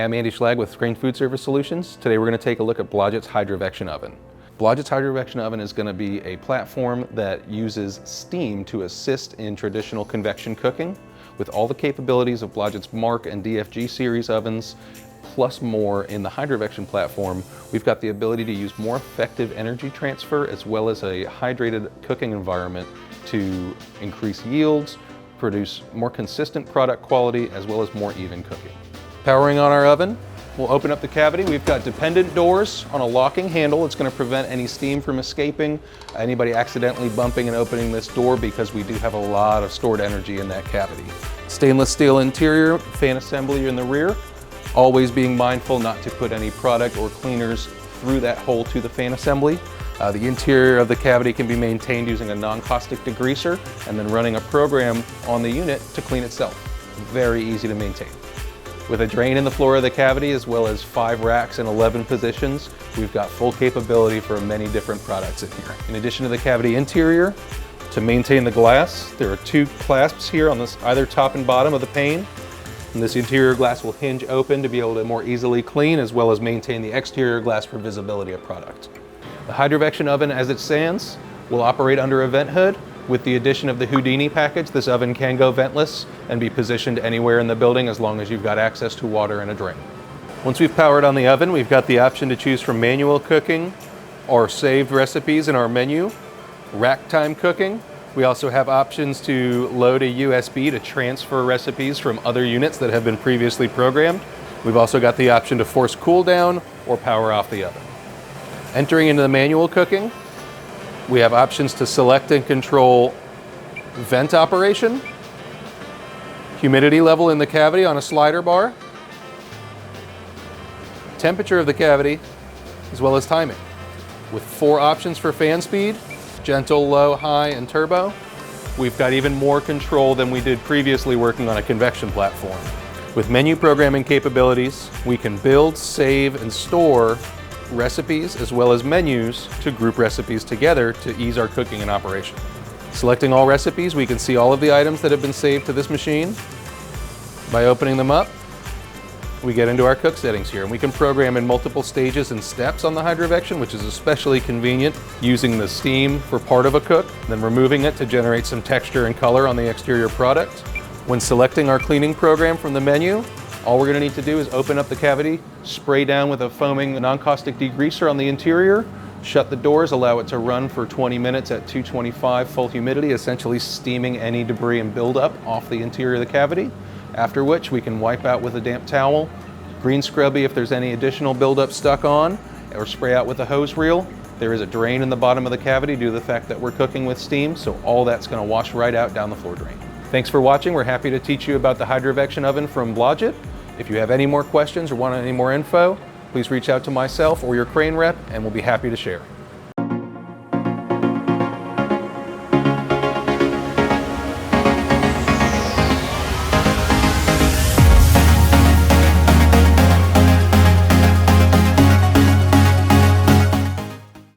Hi, I'm Andy Schlag with Screen Food Service Solutions. Today we're going to take a look at Blodgett's Hydrovection oven. Blodgett's Hydrovection oven is going to be a platform that uses steam to assist in traditional convection cooking. With all the capabilities of Blodgett's Mark and DFG series ovens, plus more in the Hydrovection platform, we've got the ability to use more effective energy transfer as well as a hydrated cooking environment to increase yields, produce more consistent product quality, as well as more even cooking. Powering on our oven, we'll open up the cavity. We've got dependent doors on a locking handle. It's going to prevent any steam from escaping, anybody accidentally bumping and opening this door, because we do have a lot of stored energy in that cavity. Stainless steel interior, fan assembly in the rear, always being mindful not to put any product or cleaners through that hole to the fan assembly. The interior of the cavity can be maintained using a non-caustic degreaser and then running a program on the unit to clean itself. Very easy to maintain. With a drain in the floor of the cavity as well as 5 racks and 11 positions, we've got full capability for many different products in here. In addition to the cavity interior, to maintain the glass, there are 2 clasps here on this either top and bottom of the pane. And this interior glass will hinge open to be able to more easily clean as well as maintain the exterior glass for visibility of product. The Hydrovection oven as it stands will operate under a vent hood. With the addition of the Houdini package, this oven can go ventless and be positioned anywhere in the building as long as you've got access to water and a drain. Once we've powered on the oven, we've got the option to choose from manual cooking or saved recipes in our menu, rack time cooking. We also have options to load a USB to transfer recipes from other units that have been previously programmed. We've also got the option to force cool down or power off the oven. Entering into the manual cooking, we have options to select and control vent operation, humidity level in the cavity on a slider bar, temperature of the cavity, as well as timing. With 4 options for fan speed, gentle, low, high, and turbo, we've got even more control than we did previously working on a convection platform. With menu programming capabilities, we can build, save, and store recipes as well as menus to group recipes together to ease our cooking and operation. Selecting all recipes, we can see all of the items that have been saved to this machine. By opening them up, we get into our cook settings here, and we can program in multiple stages and steps on the Hydrovection, which is especially convenient, using the steam for part of a cook, then removing it to generate some texture and color on the exterior product. When selecting our cleaning program from the menu, all we're going to need to do is open up the cavity, spray down with a foaming non-caustic degreaser on the interior, shut the doors, allow it to run for 20 minutes at 225 full humidity, essentially steaming any debris and buildup off the interior of the cavity, after which we can wipe out with a damp towel, green scrubby if there's any additional buildup stuck on, or spray out with a hose reel. There is a drain in the bottom of the cavity due to the fact that we're cooking with steam, so all that's going to wash right out down the floor drain. Thanks for watching. We're happy to teach you about the Hydrovection oven from Blodgett. If you have any more questions or want any more info, please reach out to myself or your crane rep, and we'll be happy to share.